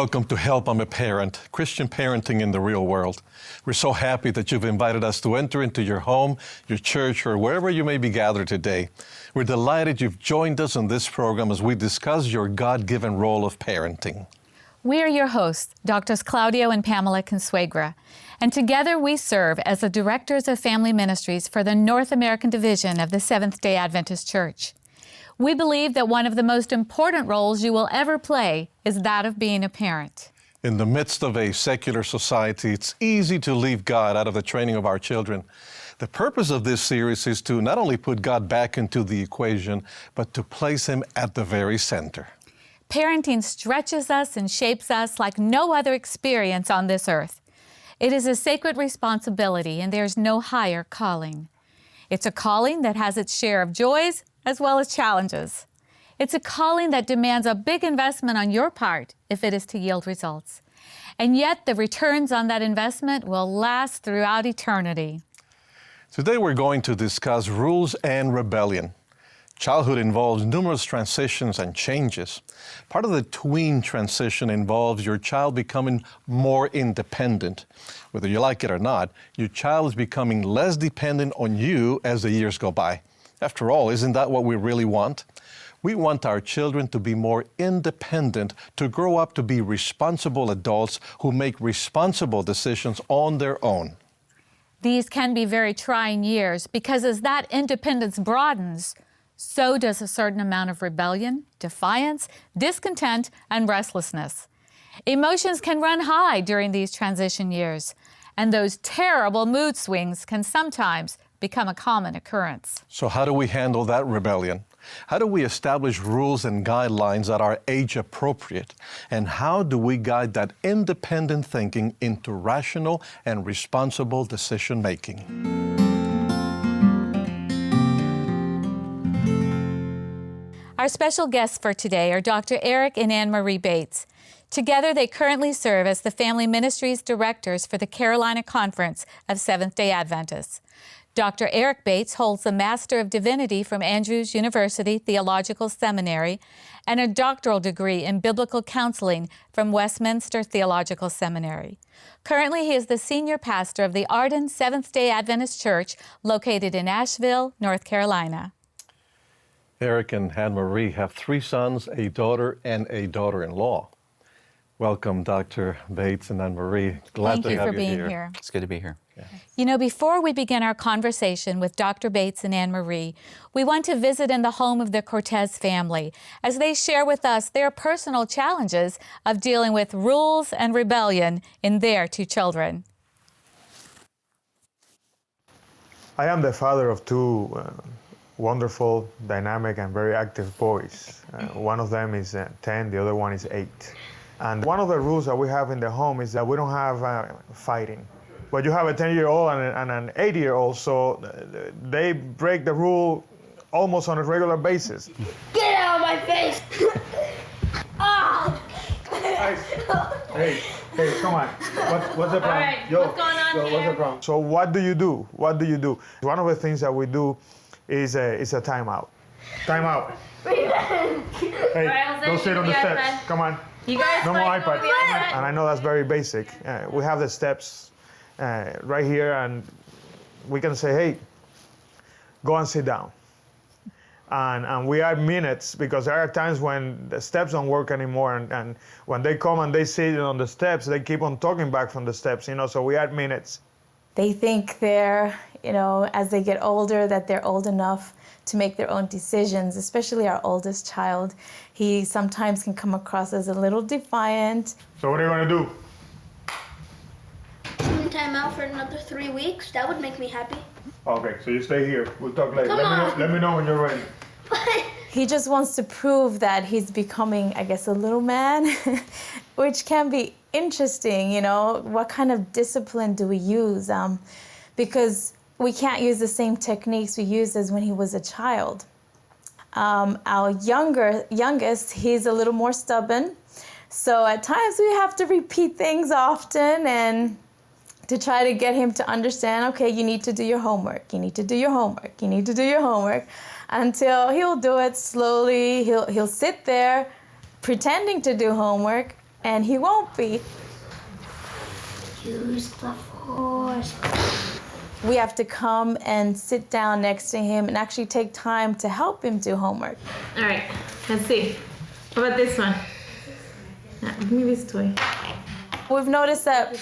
Welcome to Help I'm a Parent, Christian Parenting in the Real World. We're so happy that you've invited us to enter into your home, your church, or wherever you may be gathered today. We're delighted you've joined us on this program as we discuss your God-given role of parenting. We are your hosts, Drs. Claudio and Pamela Consuegra, and together we serve as the Directors of Family Ministries for the North American Division of the Seventh-day Adventist Church. We believe that one of the most important roles you will ever play is that of being a parent. In the midst of a secular society, it's easy to leave God out of the training of our children. The purpose of this series is to not only put God back into the equation, but to place Him at the very center. Parenting stretches us and shapes us like no other experience on this earth. It is a sacred responsibility, and there's no higher calling. It's a calling that has its share of joys as well as challenges. It's a calling that demands a big investment on your part if it is to yield results. And yet the returns on that investment will last throughout eternity. Today we're going to discuss rules and rebellion. Childhood involves numerous transitions and changes. Part of the tween transition involves your child becoming more independent. Whether you like it or not, your child is becoming less dependent on you as the years go by. After all, isn't that what we really want? We want our children to be more independent, to grow up to be responsible adults who make responsible decisions on their own. These can be very trying years because as that independence broadens, so does a certain amount of rebellion, defiance, discontent, and restlessness. Emotions can run high during these transition years, and those terrible mood swings can sometimes become a common occurrence. So how do we handle that rebellion? How do we establish rules and guidelines that are age appropriate? And how do we guide that independent thinking into rational and responsible decision making? Our special guests for today are Dr. Eric and Anne Marie Bates. Together, they currently serve as the Family Ministries Directors for the Carolina Conference of Seventh-day Adventists. Dr. Eric Bates holds the Master of Divinity from Andrews University Theological Seminary and a doctoral degree in Biblical Counseling from Westminster Theological Seminary. Currently, he is the senior pastor of the Arden Seventh-day Adventist Church located in Asheville, North Carolina. Eric and Anne-Marie have 3 sons, a daughter, and a daughter-in-law. Welcome, Dr. Bates and Anne-Marie. Glad to have you here. Thank you for being here. It's good to be here. Yeah. You know, before we begin our conversation with Dr. Bates and Anne-Marie, we want to visit in the home of the Cortez family as they share with us their personal challenges of dealing with rules and rebellion in their 2 children. I am the father of 2 wonderful, dynamic, and very active boys. One of them is 10, the other one is 8. And one of the rules that we have in the home is that we don't have fighting. But you have a 10-year-old and an 8-year-old, so they break the rule almost on a regular basis. Get out of my face! Ah! Hey, come on. What's the problem? All right, what's going on What's here? the problem? So what do you do? One of the things that we do is a timeout. Timeout. Hey, right, go sit on the steps. Come on. You guys No more fight over iPad. the iPad. And I know that's very basic. We have the steps right here, and we can say, hey, go and sit down. And we add minutes because there are times when the steps don't work anymore, and when they come and they sit on the steps, they keep on talking back from the steps, so we add minutes. They think they're, as they get older, that they're old enough to make their own decisions, especially our oldest child. He sometimes can come across as a little defiant. So what are you going to do? Time out for another 3 weeks. That would make me happy. Okay, so you stay here. We'll talk later. Come on. Let me know when you're ready. He just wants to prove that he's becoming, I guess, a little man, which can be interesting, What kind of discipline do we use? Because we can't use the same techniques we used as when he was a child. Our youngest, he's a little more stubborn. So at times we have to repeat things often and to try to get him to understand, okay, you need to do your homework. You need to do your homework. You need to do your homework. Until he'll do it slowly. He'll sit there pretending to do homework, and he won't be. Use the force. We have to come and sit down next to him and actually take time to help him do homework. All right, let's see. What about this one? Give me this toy. We've noticed that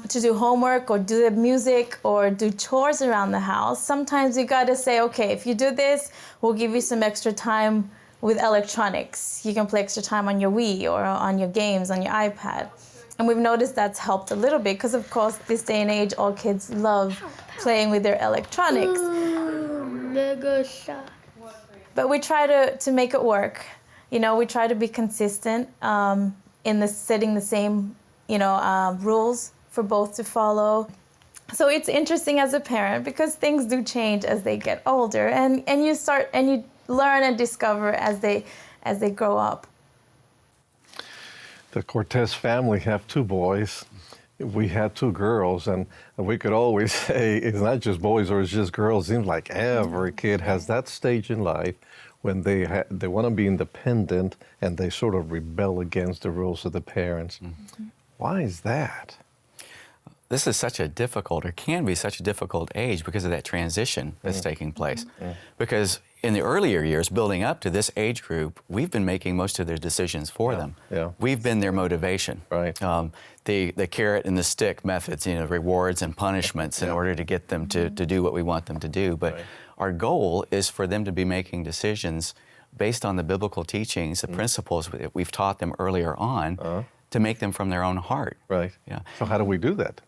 to do homework or do the music or do chores around the house, sometimes you gotta say, okay, if you do this, we'll give you some extra time with electronics. You can play extra time on your Wii or on your games, on your iPad. And we've noticed that's helped a little bit because, of course, this day and age, all kids love playing with their electronics. Lego shot. But we try to make it work. You know, we try to be consistent in the setting the same, rules for both to follow. So it's interesting as a parent because things do change as they get older, and you learn and discover as they grow up. The Cortez family have 2 boys. We had 2 girls, and we could always say it's not just boys or it's just girls. It seems like every kid has that stage in life when they want to be independent and they sort of rebel against the rules of the parents. Mm-hmm. Why is that? This is such a difficult, or can be such a difficult age because of that transition that's taking place. Because in the earlier years, building up to this age group, we've been making most of their decisions for them. Yeah. We've been their motivation. Right. The carrot and the stick methods, rewards and punishments in order to get them to do what we want them to do. But our goal is for them to be making decisions based on the biblical teachings, the principles that we've taught them earlier on, to make them from their own heart. Right. Yeah. So how do we do that?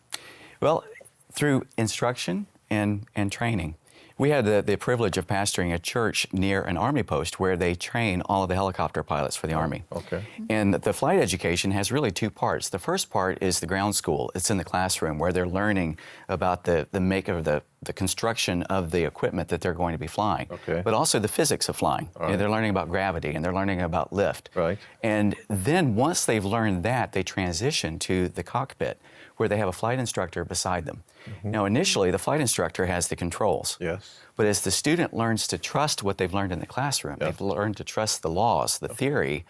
Well, through instruction and training. We had the privilege of pastoring a church near an Army post where they train all of the helicopter pilots for the Army. Okay. And the flight education has really 2 parts. The first part is the ground school. It's in the classroom where they're learning about the make of the construction of the equipment that they're going to be flying. Okay. But also the physics of flying. Right. They're learning about gravity and they're learning about lift. Right. And then once they've learned that, they transition to the cockpit where they have a flight instructor beside them. Now, initially, the flight instructor has the controls. Yes. But as the student learns to trust what they've learned in the classroom, they've learned to trust the laws, the theory,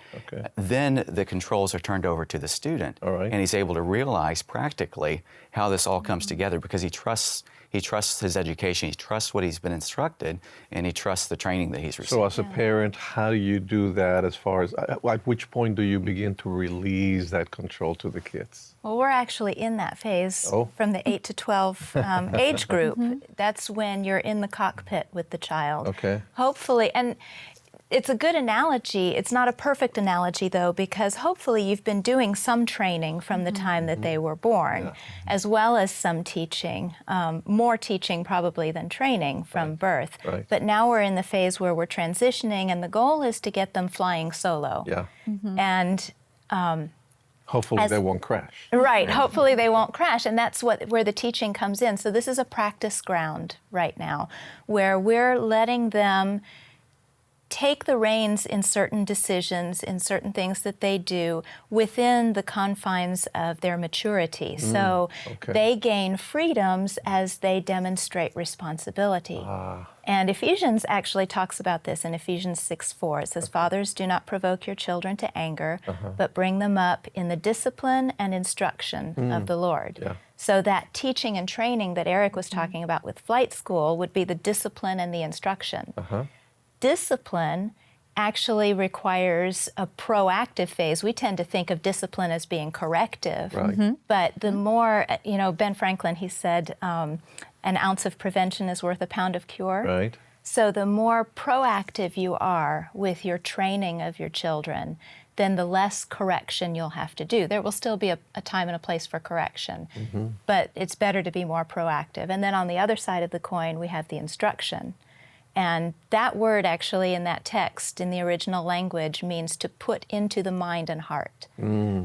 then the controls are turned over to the student. All right. And he's able to realize practically how this all comes together because he trusts his education, he trusts what he's been instructed, and he trusts the training that he's received. So as a parent, how do you do that as far as, at which point do you begin to release that control to the kids? Well, we're actually in that phase from the 8 to 12 age group. That's when you're in the cockpit with the child. Okay. Hopefully, and it's a good analogy. It's not a perfect analogy, though, because hopefully you've been doing some training from the time that they were born, as well as some teaching, more teaching probably than training from birth. Right. But now we're in the phase where we're transitioning, and the goal is to get them flying solo. Yeah. And Hopefully they won't crash. right, hopefully they won't crash, and that's where the teaching comes in. So this is a practice ground right now, where we're letting them take the reins in certain decisions, in certain things that they do within the confines of their maturity. So they gain freedoms as they demonstrate responsibility. And Ephesians actually talks about this in Ephesians 6:4. It says, "Fathers, do not provoke your children to anger, but bring them up in the discipline and instruction of the Lord." Yeah. So that teaching and training that Eric was talking about with flight school would be the discipline and the instruction. Discipline actually requires a proactive phase. We tend to think of discipline as being corrective. Right. But the more, Ben Franklin, he said, an ounce of prevention is worth a pound of cure. Right. So the more proactive you are with your training of your children, then the less correction you'll have to do. There will still be a time and a place for correction, but it's better to be more proactive. And then on the other side of the coin, we have the instruction. And that word actually in that text, in the original language, means to put into the mind and heart.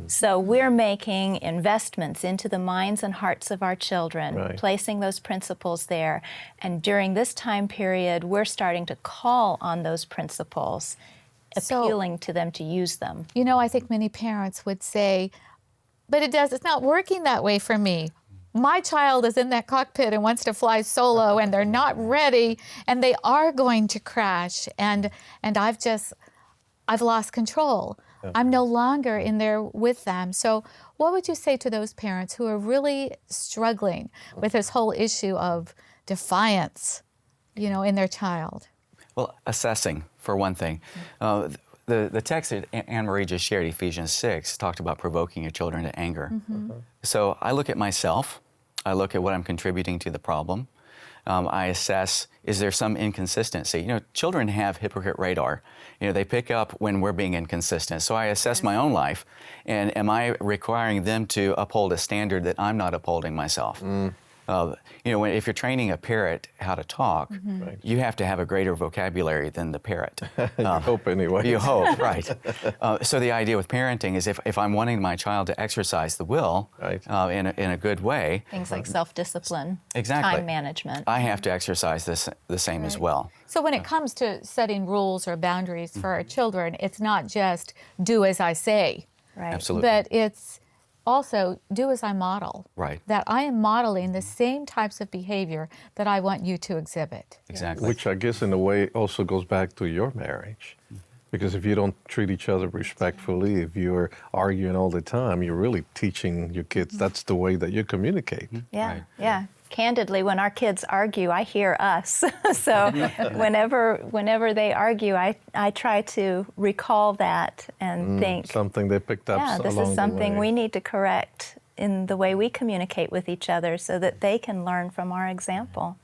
So we're making investments into the minds and hearts of our children, placing those principles there. And during this time period, we're starting to call on those principles, appealing to them to use them. I think many parents would say, but it's not working that way for me. My child is in that cockpit and wants to fly solo, and they're not ready, and they are going to crash, and I've lost control. I'm no longer in there with them. So what would you say to those parents who are really struggling with this whole issue of defiance, in their child? Well, assessing, for one thing. The text that Anne Marie just shared, Ephesians 6, talked about provoking your children to anger. So I look at myself, I look at what I'm contributing to the problem. I assess, is there some inconsistency? Children have hypocrite radar. They pick up when we're being inconsistent. So I assess my own life, and am I requiring them to uphold a standard that I'm not upholding myself? If you're training a parrot how to talk, you have to have a greater vocabulary than the parrot. You hope anyway. You hope, right. So the idea with parenting is if I'm wanting my child to exercise the will in a good way. Things like self-discipline, Exactly. time management. I have to exercise the same as well. So when it comes to setting rules or boundaries for our children, it's not just do as I say, Right. Absolutely. but it's also do as I model. Right. That I am modeling the same types of behavior that I want you to exhibit. Exactly. Which I guess in a way also goes back to your marriage. Because if you don't treat each other respectfully, if you're arguing all the time, you're really teaching your kids that's the way that you communicate. Yeah, Right. yeah. Candidly, when our kids argue, I hear us. So whenever they argue, I try to recall that and think, Something they picked up yeah, this along is something the way. we need to correct in the way we communicate with each other so that they can learn from our example.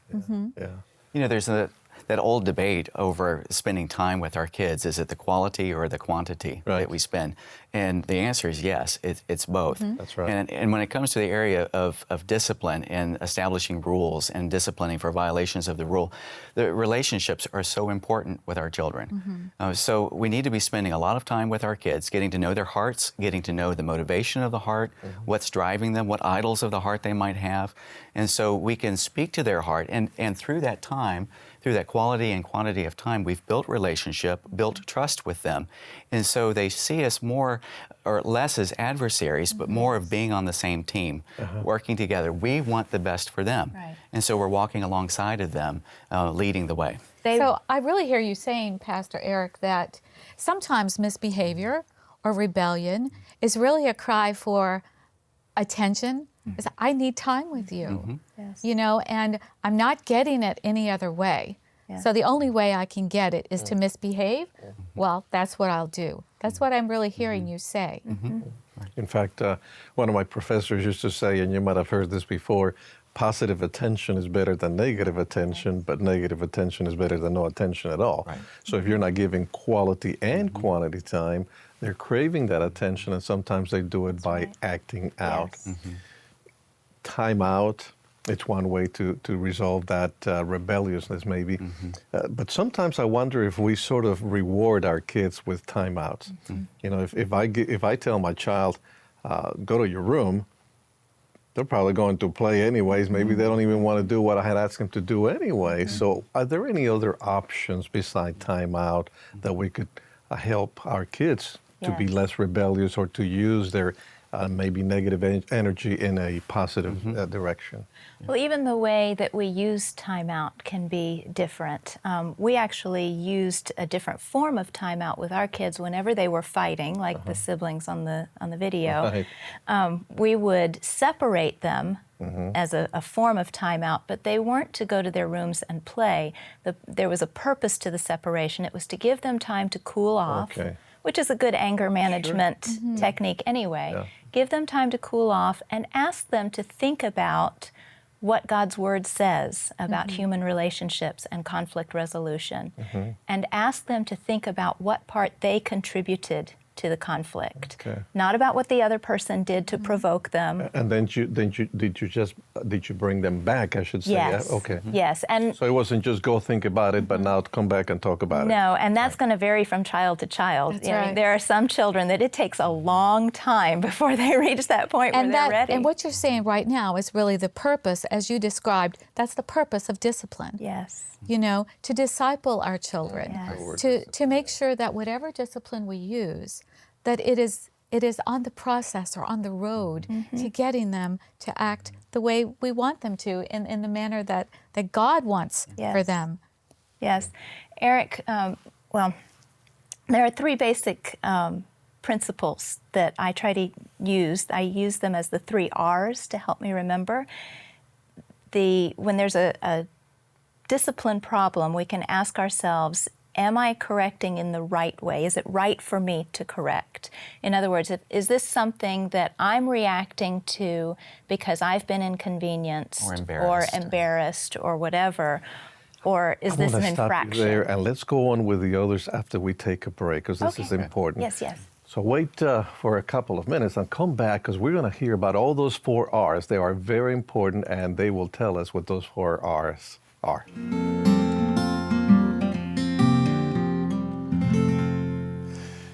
Yeah. There's that old debate over spending time with our kids. Is it the quality or the quantity Right. that we spend? And the answer is yes, it's both. That's right. And when it comes to the area of discipline and establishing rules and disciplining for violations of the rule, the relationships are so important with our children. So we need to be spending a lot of time with our kids, getting to know their hearts, getting to know the motivation of the heart, what's driving them, what idols of the heart they might have. And so we can speak to their heart, and through that time, through that quality and quantity of time, we've built relationship, built trust with them. And so they see us more or less as adversaries, but more of being on the same team, working together. We want the best for them. Right. And so we're walking alongside of them, leading the way. So I really hear you saying, Pastor Eric, that sometimes misbehavior or rebellion is really a cry for attention. Is I need time with you, Yes. and I'm not getting it any other way. Yeah. So the only way I can get it is to misbehave. Well, that's what I'll do. That's what I'm really hearing you say. In fact, one of my professors used to say, and you might have heard this before, positive attention is better than negative attention, but negative attention is better than no attention at all. Right. So if you're not giving quality and quantity time, they're craving that attention, and sometimes they do it by acting out. Yes. Time out, it's one way to resolve that rebelliousness maybe. But sometimes I wonder if we sort of reward our kids with timeouts. If I tell my child, go to your room, they're probably going to play anyways. Maybe they don't even want to do what I had asked them to do anyway. So are there any other options beside timeout that we could help our kids to be Yes. less rebellious or to use their maybe negative energy in a positive direction? Well, even the way that we use timeout can be different. We actually used a different form of timeout with our kids whenever they were fighting, like the siblings on the video. Right. We would separate them as a form of timeout, but they weren't to go to their rooms and play. There was a purpose to the separation. It was to give them time to cool off, Okay. which is a good anger management technique anyway. Yeah. Give them time to cool off and ask them to think about what God's Word says about human relationships and conflict resolution, and ask them to think about what part they contributed to the conflict, Okay. not about what the other person did to provoke them. And then did you bring them back, I should say? Yes. Okay. Yes, and So it wasn't just go think about it, but now come back and talk about it. no, and that's going to vary from child to child. That's You know, right. there are some children that it takes a long time before they reach that point where they're ready. And what you're saying right now is really the purpose, as you described, that's the purpose of discipline. Yes. To disciple our children, Yes. to make sure that whatever discipline we use, that it is on the process or on the road to getting them to act the way we want them to, in the manner that God wants for Yes. them. Yes. Eric, well, there are three basic principles that I try to use. I use them as the 3 R's to help me remember. When there's a discipline problem, we can ask ourselves, am I correcting in the right way? Is it right for me to correct? In other words, is this something that I'm reacting to because I've been inconvenienced or embarrassed or whatever? Or is this an infraction? Stop you there, and let's go on with the others after we take a break, because this is important. Yes, yes. So wait for a couple of minutes and come back, because we're going to hear about all those 4 R's. They are very important, and they will tell us what those 4 R's are.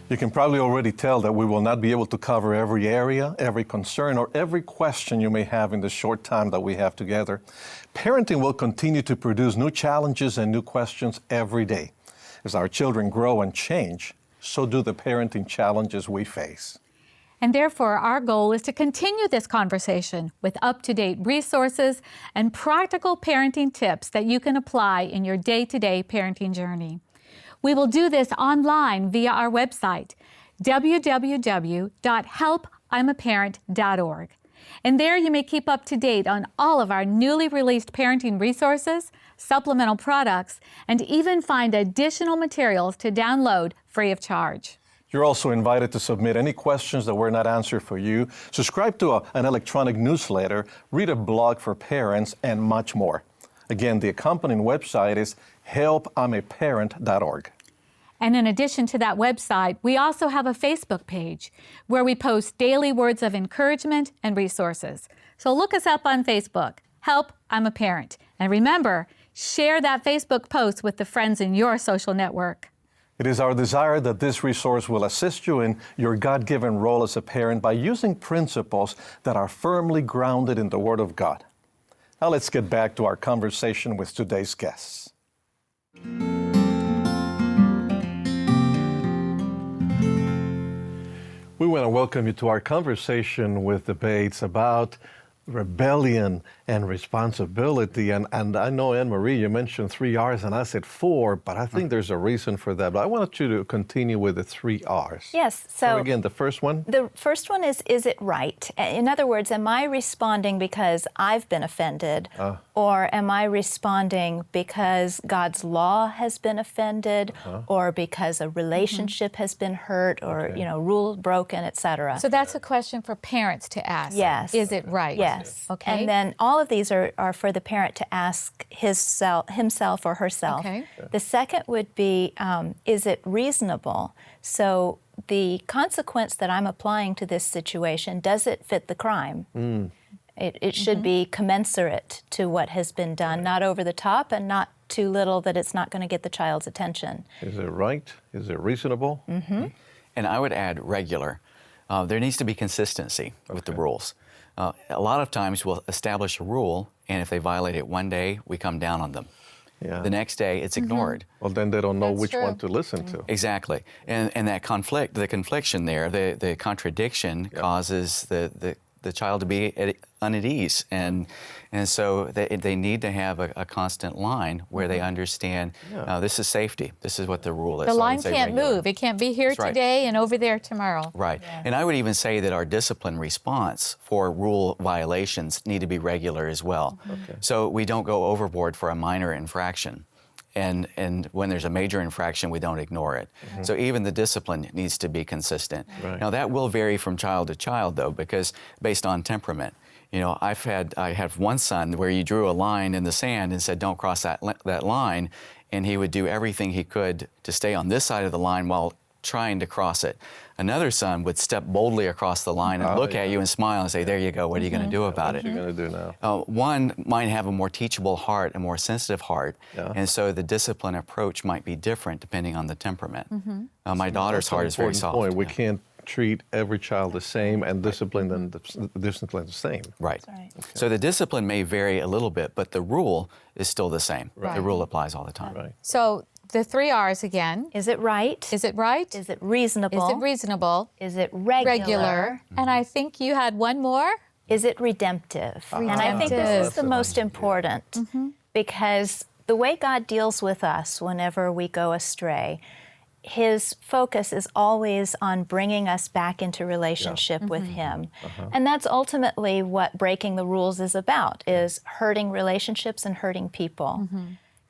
You can probably already tell that we will not be able to cover every area, every concern, or every question you may have in the short time that we have together. Parenting will continue to produce new challenges and new questions every day. As our children grow and change, so do the parenting challenges we face. And therefore, our goal is to continue this conversation with up-to-date resources and practical parenting tips that you can apply in your day-to-day parenting journey. We will do this online via our website, www.helpimaparent.org. And there you may keep up to date on all of our newly released parenting resources, supplemental products, and even find additional materials to download free of charge. You're also invited to submit any questions that were not answered for you, subscribe to an electronic newsletter, read a blog for parents, and much more. Again, the accompanying website is helpimaparent.org. And in addition to that website, we also have a Facebook page where we post daily words of encouragement and resources. So look us up on Facebook, Help, I'm a Parent. And remember, share that Facebook post with the friends in your social network. It is our desire that this resource will assist you in your God-given role as a parent by using principles that are firmly grounded in the Word of God. Now let's get back to our conversation with today's guests. We want to welcome you to our conversation with the Bates about rebellion and responsibility. And I know, Anne-Marie, you mentioned 3 R's, and I said 4, but I think there's a reason for that. But I want you to continue with the 3 R's. Yes. So again, the first one? The first one is it right? In other words, am I responding because I've been offended? Or am I responding because God's law has been offended? Or because a relationship has been hurt? Or, rule broken, etc.? So that's a question for parents to ask. Yes. Is it right? Yes. Okay. And then all of these are for the parent to ask himself or herself. Okay. The second would be, is it reasonable? So the consequence that I'm applying to this situation, does it fit the crime? It should be commensurate to what has been done, not over the top and not too little that it's not going to get the child's attention. Is it right? Is it reasonable? And I would add regular. There needs to be consistency with the rules. A lot of times we'll establish a rule, and if they violate it one day, we come down on them. Yeah. The next day, it's ignored. Well, then they don't know That's which true. one to listen to. Exactly. And that the confliction there, the contradiction causes the child to be at ease. And so they need to have a constant line where they understand this is safety. This is what the rule is. The So I line would say can't regular. move. It can't be here That's right. today and over there tomorrow. Right. And I would even say that our discipline response for rule violations need to be regular as well. So we don't go overboard for a minor infraction. And when there's a major infraction, we don't ignore it. So even the discipline needs to be consistent. Right. Now that will vary from child to child, though, because based on temperament. I have one son where you drew a line in the sand and said, "Don't cross that line," and he would do everything he could to stay on this side of the line while trying to cross it. Another son would step boldly across the line and look at you and smile and say, "There you go. What are you going to do about What are you going to do now? One might have a more teachable heart, a more sensitive heart, and so the discipline approach might be different depending on the temperament. My daughter's heart is very Important soft. point. We Yeah. can't treat every child the same and discipline them the same. Right. Right. So the discipline may vary a little bit, but the rule is still the same. The rule applies all the time. Right. So the 3 R's again. Is it right? Is it right? Is it reasonable? Is it reasonable? Is it regular? And I think you had one more. Is it redemptive? And I think this is the most important because the way God deals with us whenever we go astray his focus is always on bringing us back into relationship with him. And that's ultimately what breaking the rules is about, is hurting relationships and hurting people.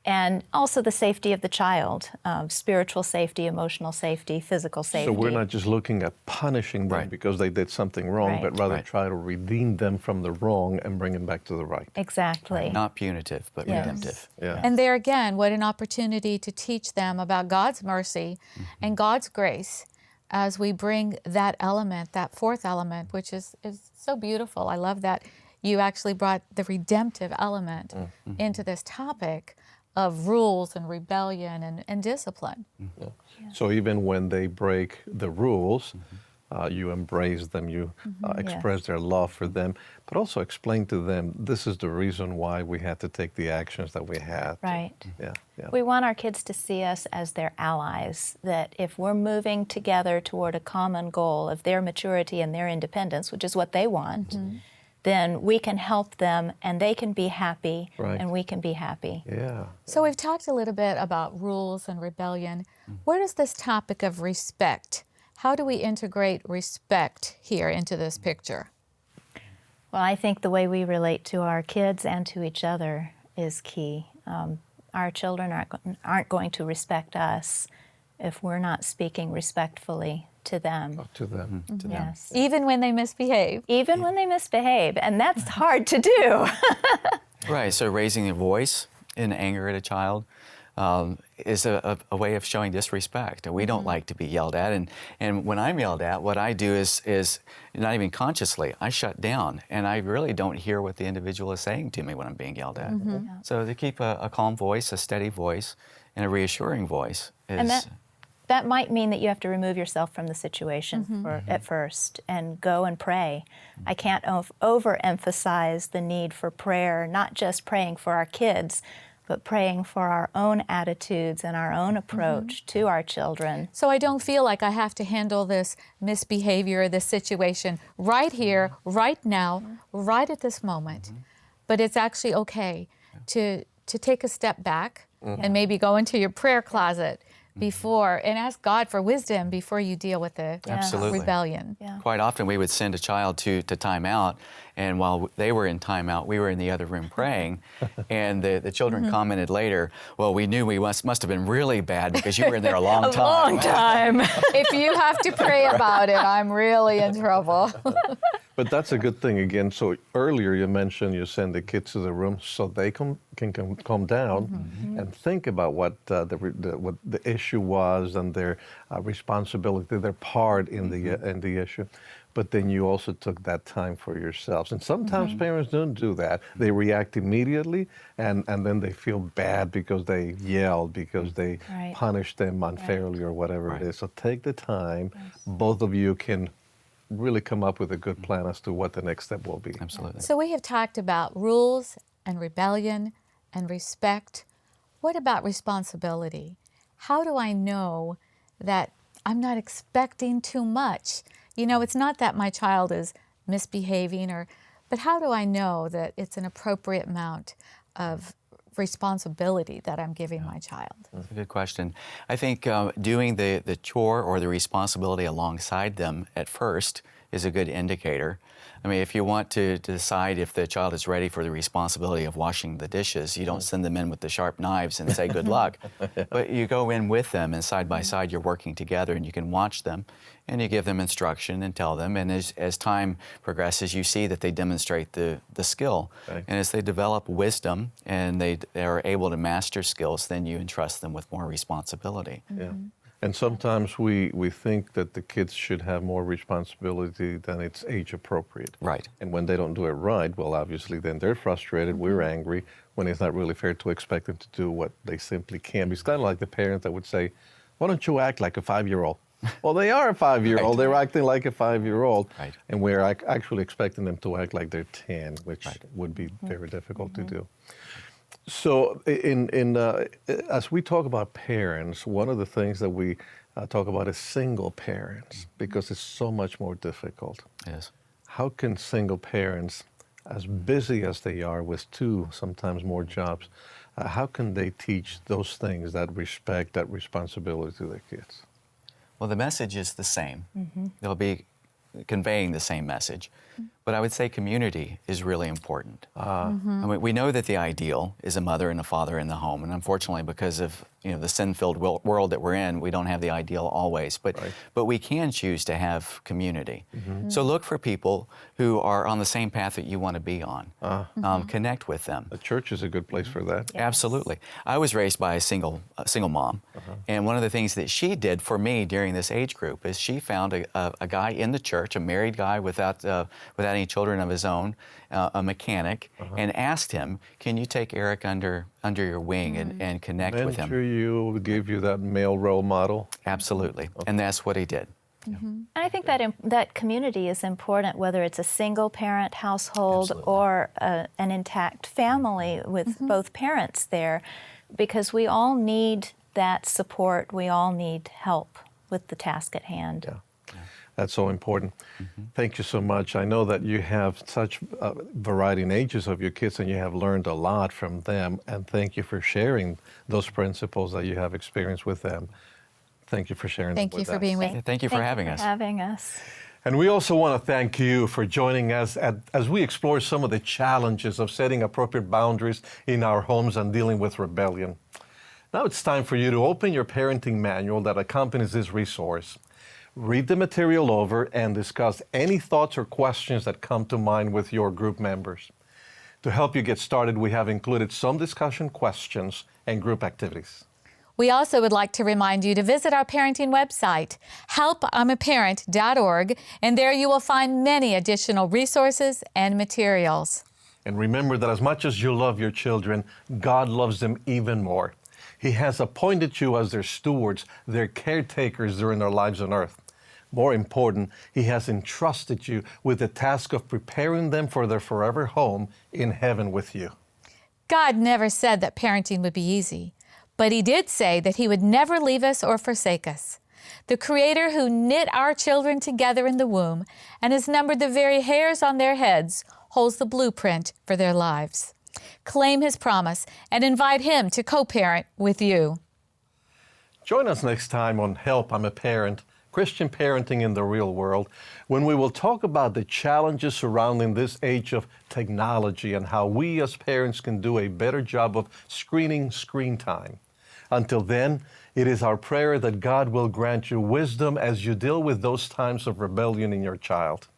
And also the safety of the child, spiritual safety, emotional safety, physical safety. So we're not just looking at punishing them Right. because they did something wrong, Right. but rather Right. try to redeem them from the wrong and bring them back to the right. Exactly. Not punitive, but Yes. redemptive. Yeah. And there again, what an opportunity to teach them about God's mercy and God's grace as we bring that element, that fourth element, which is so beautiful. I love that you actually brought the redemptive element into this topic of rules and rebellion and discipline. So even when they break the rules, you embrace them, you express their love for them, but also explain to them this is the reason why we had to take the actions that we had. Right. Yeah, yeah. We want our kids to see us as their allies, that if we're moving together toward a common goal of their maturity and their independence, which is what they want, then we can help them and they can be happy Right. and we can be happy. Yeah. So we've talked a little bit about rules and rebellion. Where does this topic of respect, how do we integrate respect here into this picture? Well, I think the way we relate to our kids and to each other is key. Our children aren't going to respect us if we're not speaking respectfully to them. To them. To them. Yes. Even when they misbehave. Even when they misbehave, and that's hard to do. Right, so raising your voice in anger at a child is a way of showing disrespect. And we don't like to be yelled at. And when I'm yelled at, what I do is not even consciously, I shut down. And I really don't hear what the individual is saying to me when I'm being yelled at. So to keep a calm voice, a steady voice, and a reassuring voice is... And that might mean that you have to remove yourself from the situation at first and go and pray. I can't overemphasize the need for prayer, not just praying for our kids, but praying for our own attitudes and our own approach to our children. So I don't feel like I have to handle this misbehavior, this situation right here, right now, right at this moment. But it's actually okay to take a step back and maybe go into your prayer closet before and ask God for wisdom before you deal with the Absolutely. rebellion. Yeah. Quite often we would send a child to time out, and while they were in time out, we were in the other room praying, and the children commented later, well, we knew we must have been really bad because you were in there a long time. Long time. If you have to pray about it, I'm really in trouble. But that's a good thing again. So earlier you mentioned you send the kids to the room so they can calm down and think about what the issue was and their responsibility, their part in the issue. But then you also took that time for yourselves. And sometimes parents don't do that. They react immediately and then they feel bad because they yelled, because they Right. punished them unfairly or whatever Right. it is. So take the time. Both of you can really come up with a good plan as to what the next step will be. Absolutely. So we have talked about rules and rebellion and respect. What about responsibility? How do I know that I'm not expecting too much? You know, it's not that my child is misbehaving but how do I know that it's an appropriate amount of responsibility that I'm giving my child? That's a good question. I think doing the chore or the responsibility alongside them at first is a good indicator. I mean, if you want to decide if the child is ready for the responsibility of washing the dishes, you don't send them in with the sharp knives and say good luck. But you go in with them, and side by side you're working together, and you can watch them, and you give them instruction and tell them. And as time progresses, you see that they demonstrate the skill. Right. And as they develop wisdom and they are able to master skills, then you entrust them with more responsibility. Yeah. And sometimes we think that the kids should have more responsibility than it's age appropriate. Right. And when they don't do it right, well, obviously then they're frustrated, we're angry, when it's not really fair to expect them to do what they simply can. It's kind of like the parent that would say, why don't you act like a 5-year-old? Well, they are a 5-year-old. Right. They're acting like a 5-year-old. Right. And we're actually expecting them to act like they're 10, which would be very difficult to do. So as we talk about parents, one of the things that we talk about is single parents, because it's so much more difficult. Yes. How can single parents, as busy as they are with 2, sometimes more jobs, how can they teach those things, that respect, that responsibility to their kids? Well, the message is the same. They'll be conveying the same message. But I would say community is really important. I mean, we know that the ideal is a mother and a father in the home, and unfortunately, because of the sin-filled world that we're in, we don't have the ideal always. But we can choose to have community. So look for people who are on the same path that you want to be on. Connect with them. The church is a good place for that. Yes. Absolutely. I was raised by a single mom, and one of the things that she did for me during this age group is she found a guy in the church, a married guy without any children of his own, a mechanic, and asked him, "Can you take Eric under your wing and connect with him?" Mentor you, give you that male role model. Absolutely, and that's what he did. And I think that community is important, whether it's a single parent household or an intact family with both parents there, because we all need that support. We all need help with the task at hand. Yeah. That's so important. Thank you so much. I know that you have such a variety in ages of your kids, and you have learned a lot from them. And thank you for sharing those principles that you have experienced with them. Thank you for sharing Thank them you with for us. being with us. Thank you for having us. Having us. And we also want to thank you for joining us as we explore some of the challenges of setting appropriate boundaries in our homes and dealing with rebellion. Now it's time for you to open your parenting manual that accompanies this resource. Read the material over and discuss any thoughts or questions that come to mind with your group members. To help you get started, we have included some discussion questions and group activities. We also would like to remind you to visit our parenting website, helpimaparent.org, and there you will find many additional resources and materials. And remember that as much as you love your children, God loves them even more. He has appointed you as their stewards, their caretakers during their lives on earth. More important, He has entrusted you with the task of preparing them for their forever home in heaven with you. God never said that parenting would be easy, but He did say that He would never leave us or forsake us. The Creator who knit our children together in the womb and has numbered the very hairs on their heads holds the blueprint for their lives. Claim His promise and invite Him to co-parent with you. Join us next time on Help, I'm a Parent, Christian Parenting in the Real World, when we will talk about the challenges surrounding this age of technology and how we as parents can do a better job of screening screen time. Until then, it is our prayer that God will grant you wisdom as you deal with those times of rebellion in your child.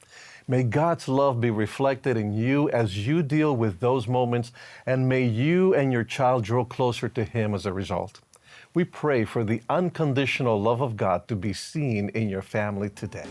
May God's love be reflected in you as you deal with those moments, and may you and your child draw closer to Him as a result. We pray for the unconditional love of God to be seen in your family today.